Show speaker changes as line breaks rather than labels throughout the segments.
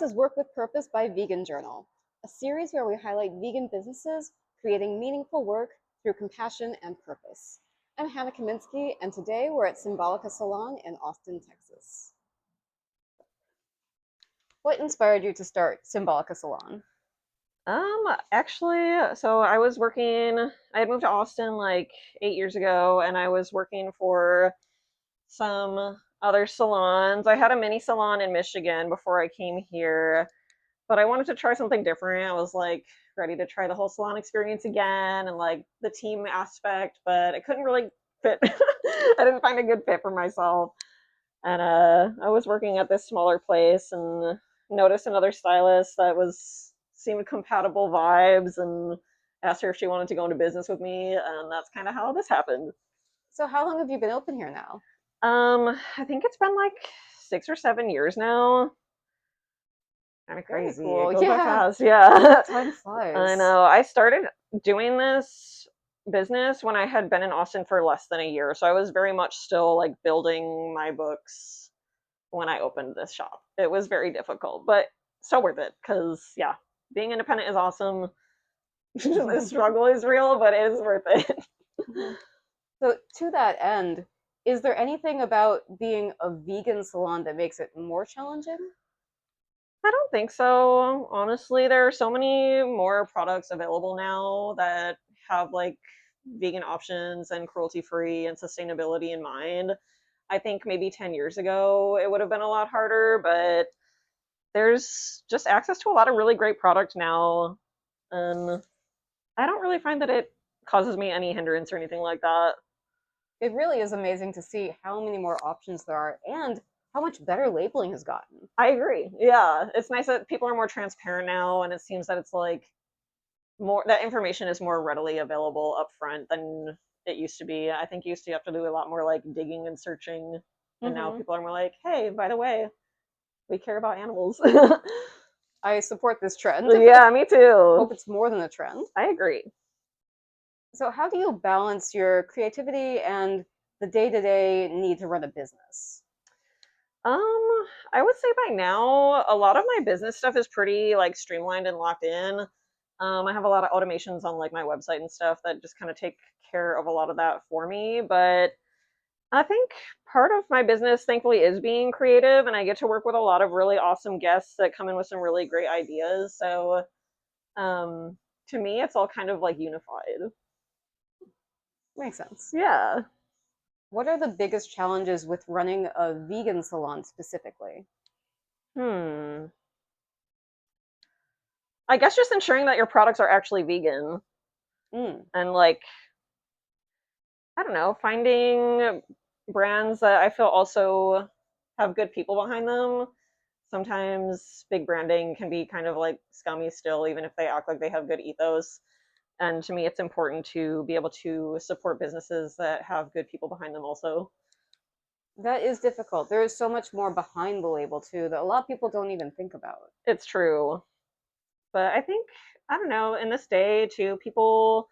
is Work with Purpose by Vegan Journal, a series where we highlight vegan businesses creating meaningful work through compassion and purpose. I'm Hannah Kaminsky, and today we're at Symbolica Salon in Austin, Texas. What inspired you to start Symbolica Salon?
Actually, so I had moved to Austin like 8 years ago, and I was working for some other salons. I had a mini salon in Michigan before I came here, but I wanted to try something different. I was like ready to try the whole salon experience again and like the team aspect, but I couldn't really fit. I didn't find a good fit for myself. And I was working at this smaller place and noticed another stylist that was seemed compatible vibes and asked her if she wanted to go into business with me, and that's kind of how this happened.
So, how long have you been open here now?
I think it's been like 6 or 7 years now. Kind of
Very
crazy. It
cool.
goes by
Yeah,
fast. Yeah.
time
I
flies.
know. I started doing this business when I had been in Austin for less than a year. So I was very much still like building my books when I opened this shop. It was very difficult, but so worth it because, yeah, being independent is awesome. The struggle is real, but it is worth it.
So, to that end, is there anything about being a vegan salon that makes it more challenging?
I don't think so. Honestly, there are so many more products available now that have like vegan options and cruelty free and sustainability in mind. I think maybe 10 years ago it would have been a lot harder, but there's just access to a lot of really great product now. And I don't really find that it causes me any hindrance or anything like that.
It really is amazing to see how many more options there are and how much better labeling has gotten.
I agree. Yeah. It's nice that people are more transparent now, and it seems that it's like more that information is more readily available up front than it used to be. I think you used to have to do a lot more like digging and searching, and now
Hmm.
people are more like, hey, by the way, we care about animals.
I support this trend.
Yeah, me too.
Hope it's more than a trend.
I agree.
So, how do you balance your creativity and the day to day need to run a business?
I would say by now, a lot of my business stuff is pretty like streamlined and locked in. I have a lot of automations on like my website and stuff that just kind of take care of a lot of that for me. But I think part of my business, thankfully, is being creative, and I get to work with a lot of really awesome guests that come in with some really great ideas. So, um, to me, it's all kind of like unified.
Makes sense.
Yeah.
What are the biggest challenges with running a vegan salon specifically?
Hmm. I guess just ensuring that your products are actually vegan
Mm,
and like I don't know, finding brands that I feel also have good people behind them. Sometimes big branding can be kind of like scummy still, even if they act like they have good ethos. And to me, it's important to be able to support businesses that have good people behind them also.
that is difficult. There is so much more behind the label, too, that a lot of people don't even think about.
It's true. But I think, I don't know, in this day too, people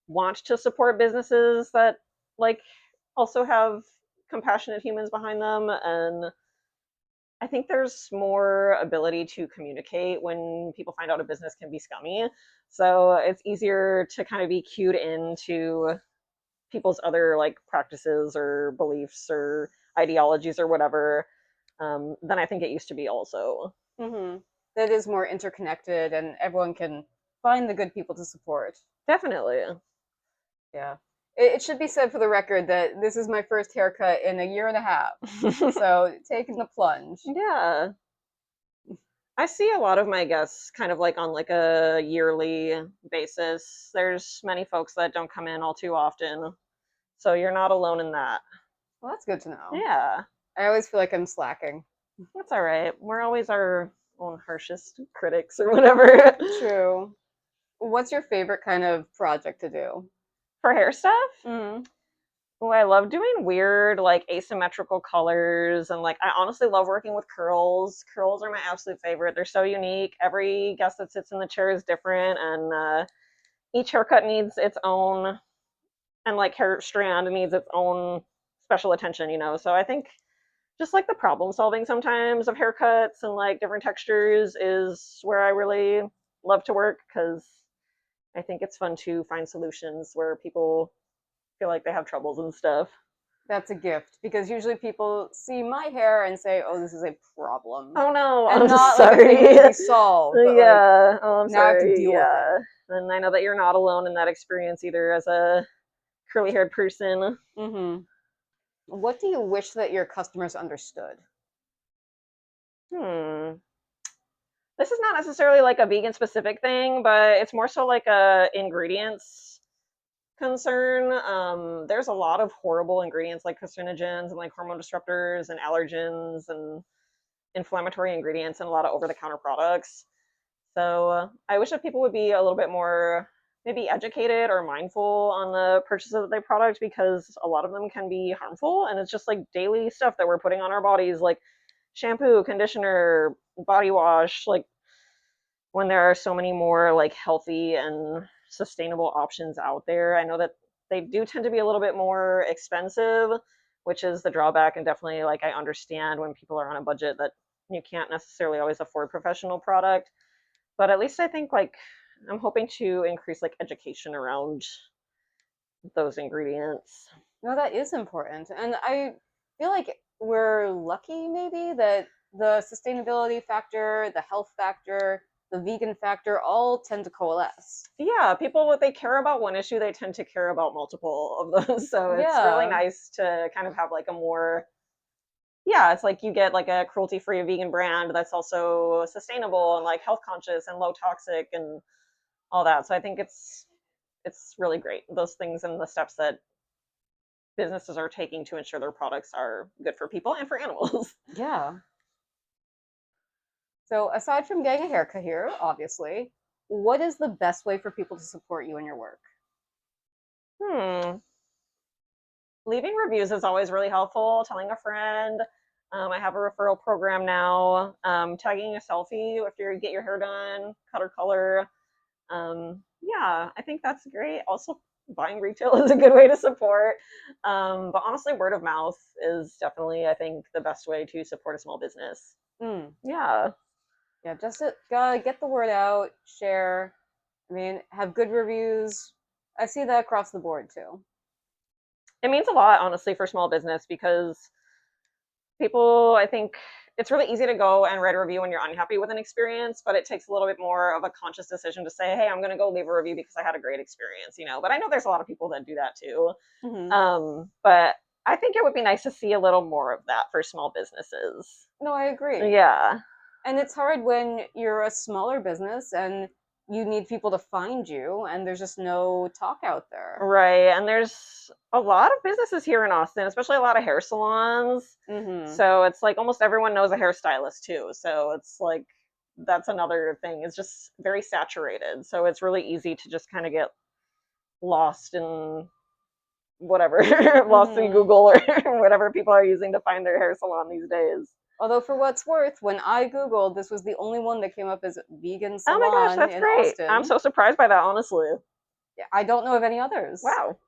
want to support businesses that like also have compassionate humans behind them, and I think there's more ability to communicate when people find out a business can be scummy. So it's easier to kind of be cued into people's other like practices or beliefs or ideologies or whatever than I think it used to be also.
Hmm. That is more interconnected, and everyone can find the good people to support.
Definitely.
Yeah. It should be said for the record that this is my first haircut in a year and a half. So, taking the plunge.
Yeah. I see a lot of my guests kind of like on like a yearly basis. There's many folks that don't come in all too often. So you're not alone in that.
Well, that's good to know.
Yeah.
I always feel like I'm slacking.
That's all right. We're always our own harshest critics or whatever.
True. What's your favorite kind of project to do?
For hair stuff,
Mm.
oh, I love doing weird, like asymmetrical colors, and like I honestly love working with curls. Curls are my absolute favorite. They're so unique. Every guest that sits in the chair is different, and each haircut needs its own, and like hair strand needs its own special attention. So I think just like the problem solving sometimes of haircuts and like different textures is where I really love to work, because I think it's fun to find solutions where people feel like they have troubles and stuff.
That's a gift because usually people see my hair and say, "Oh, this is a problem,"
Oh no,
and
I'm
not like a thing
sorry.
to be solved, but like
Yeah, oh, I'm
now I have to
sorry.
deal with it.
Yeah. And I know that you're not alone in that experience either as a curly haired person.
Mm-hmm. What do you wish that your customers understood?
Hmm. This is not necessarily like a vegan specific thing, but it's more so like a ingredients concern. There's a lot of horrible ingredients like carcinogens and like hormone disruptors and allergens and inflammatory ingredients and a lot of over the counter products. So I wish that people would be a little bit more maybe educated or mindful on the purchase of their product, because a lot of them can be harmful, and it's just like daily stuff that we're putting on our bodies, like shampoo, conditioner, body wash, like when there are so many more like healthy and sustainable options out there. I know that they do tend to be a little bit more expensive, which is the drawback, and definitely like I understand when people are on a budget that you can't necessarily always afford professional product, but at least I think like I'm hoping to increase like education around those ingredients.
No, that is important. And I feel like we're lucky maybe that the sustainability factor, the health factor, the vegan factor all tend to coalesce.
Yeah, people, what they care about one issue, they tend to care about multiple of those. So it's really
Yeah.
nice to kind of have like a more, yeah, it's like you get like a cruelty free vegan brand that's also sustainable and like health conscious and low toxic and all that. So I think it's really great, those things and the steps that businesses are taking to ensure their products are good for people and for animals.
Yeah. So aside from getting a haircut here, obviously, what is the best way for people to support you in your work?
Hmm. Leaving reviews is always really helpful. Telling a friend. I have a referral program now. Tagging a selfie if you get your hair done, cut or color. Yeah, I think that's great. Also, buying retail is a good way to support. But honestly, word of mouth is definitely, I think, the best way to support a small business.
Mm,
Yeah.
yeah, just gotta get the word out, share. I mean, have good reviews. I see that across the board too.
It means a lot, honestly, for small business, because people, I think it's really easy to go and write a review when you're unhappy with an experience, but it takes a little bit more of a conscious decision to say, hey, I'm going to go leave a review because I had a great experience, you know. But I know there's a lot of people that do that too.
Hmm.
But I think it would be nice to see a little more of that for small businesses.
No, I agree.
Yeah.
And it's hard when you're a smaller business and you need people to find you, and there's just no talk out there.
Right. And there's a lot of businesses here in Austin, especially a lot of hair salons.
Hmm.
So it's like almost everyone knows a hairstylist too. So it's like that's another thing. It's just very saturated. So it's really easy to just kind of get lost in whatever, lost in
Hmm.
Google or whatever people are using to find their hair salon these days.
Although, for what's worth, when I Googled, this was the only one that came up as vegan
Oh my gosh,
salon
that's
in
great. I'm
Austin.
so surprised by that, honestly.
Yeah, I don't know of any others.
Wow.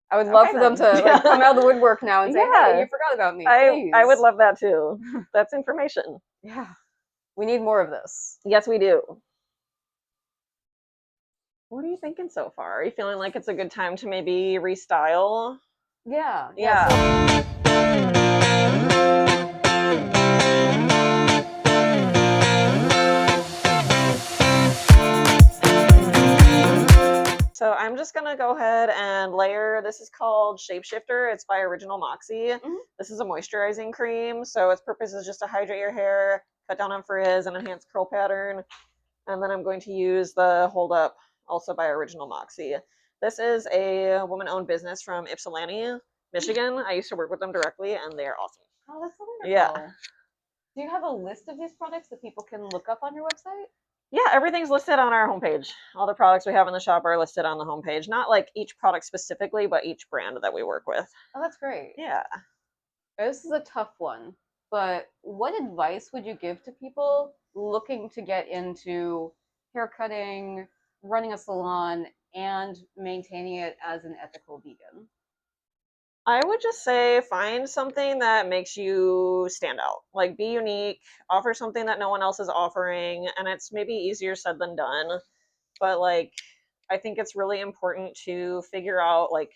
I would love
Okay
for them
then.
to like come out of the woodwork now and say, "Hey,
Yeah.
you forgot about me,
I would
please."
love that too. That's information.
Yeah, we need more of this.
Yes, we do. What are you thinking so far? Are you feeling like it's a good time to maybe restyle?
Yeah, yeah. So
Yeah. So I'm just gonna go ahead and layer. This is called Shapeshifter. It's by Original Moxie.
mhm.
This is a moisturizing cream. So its purpose is just to hydrate your hair, cut down on frizz, and enhance curl pattern. And then I'm going to use the Hold Up, also by Original Moxie. This is a woman-owned business from Ypsilanti, Michigan. I used to work with them directly, and they are awesome.
Oh, that's so
Yeah.
wonderful. Do you have a list of these products that people can look up on your website?
Yeah, everything's listed on our homepage. All the products we have in the shop are listed on the homepage. Not like each product specifically, but each brand that we work with.
Oh, that's great.
Yeah.
This is a tough one, but what advice would you give to people looking to get into haircutting, running a salon, and maintaining it as an ethical vegan?
I would just say find something that makes you stand out. Like be unique, offer something that no one else is offering, and it's maybe easier said than done. But like I think it's really important to figure out like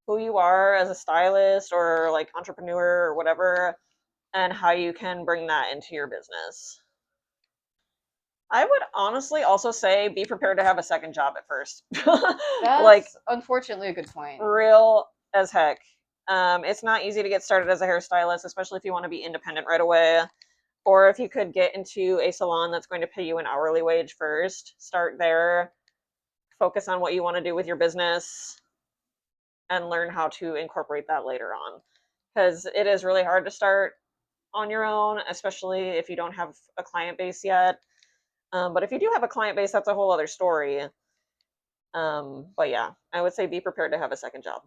who you are as a stylist or like entrepreneur or whatever and how you can bring that into your business. I would honestly also say be prepared to have a second job at first. Like
That's unfortunately a good point.
real as heck. It's not easy to get started as a hairstylist, especially if you want to be independent right away. Or if you could get into a salon that's going to pay you an hourly wage first, start there, focus on what you want to do with your business, and learn how to incorporate that later on. Because it is really hard to start on your own, especially if you don't have a client base yet. But if you do have a client base, that's a whole other story. But yeah, I would say be prepared to have a second job.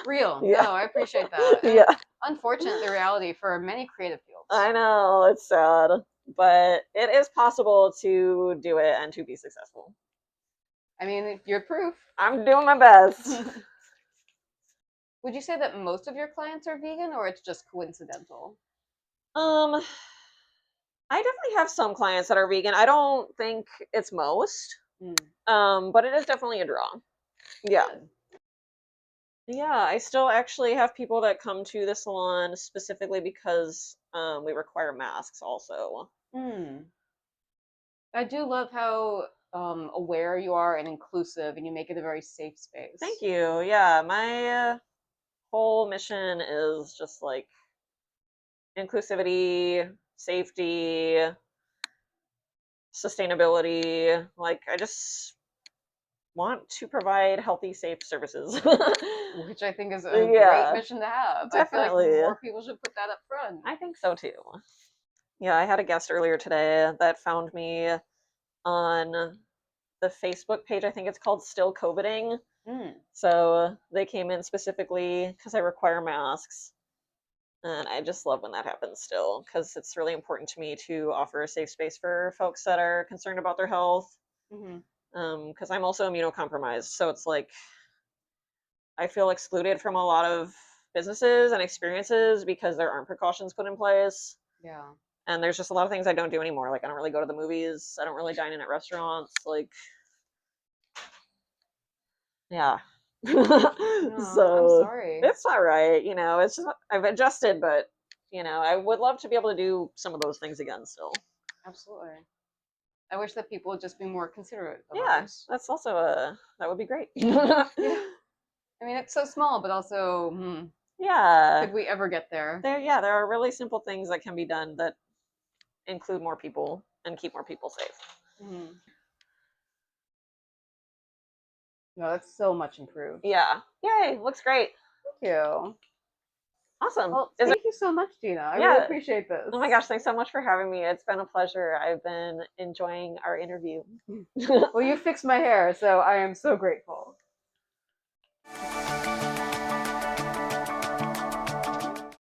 Real.
Yeah.
No, I appreciate that. And
Yeah.
unfortunate the reality for many creative fields.
I know, it's sad, but it is possible to do it and to be successful.
I mean, you're proof.
I'm doing my best.
Would you say that most of your clients are vegan or it's just coincidental?
I definitely have some clients that are vegan. I don't think it's most. But it is definitely a draw. Yeah.
Good.
Yeah, I still actually have people that come to the salon specifically because we require masks also.
I do love how aware you are and inclusive, and you make it a very safe space.
Thank you. Yeah, my whole mission is just like inclusivity, safety, sustainability. Like, I just want to provide healthy, safe services.
Which I think is a
Yeah,
great mission to have.
definitely.
I feel like more people should put that up front.
I think so too. Yeah, I had a guest earlier today that found me on the Facebook page. I think it's called Still COVIDing. So they came in specifically because I require masks. And I just love when that happens still because it's really important to me to offer a safe space for folks that are concerned about their health. Because I'm also immunocompromised. So it's like I feel excluded from a lot of businesses and experiences because there aren't precautions put in place.
Yeah.
And there's just a lot of things I don't do anymore. Like I don't really go to the movies. I don't really dine in at restaurants. Like, yeah.
No,
So
I'm sorry.
it's all right. You know, it's just I've adjusted, but you know, I would love to be able to do some of those things again still.
Absolutely. I wish that people would just be more considerate of
Yeah,
others.
that's also that would be great.
Yeah. I mean, it's so small, but also,
Yeah.
could we ever get there?
There are really simple things that can be done that include more people and keep more people safe.
No, that's so much improved.
Yeah. Yay, looks great.
Thank you.
Awesome.
Well, thank you so much, Gina. I really appreciate this.
Oh my gosh, thanks so much for having me. It's been a pleasure. I've been enjoying our interview.
Well, you fixed my hair, so I am so grateful.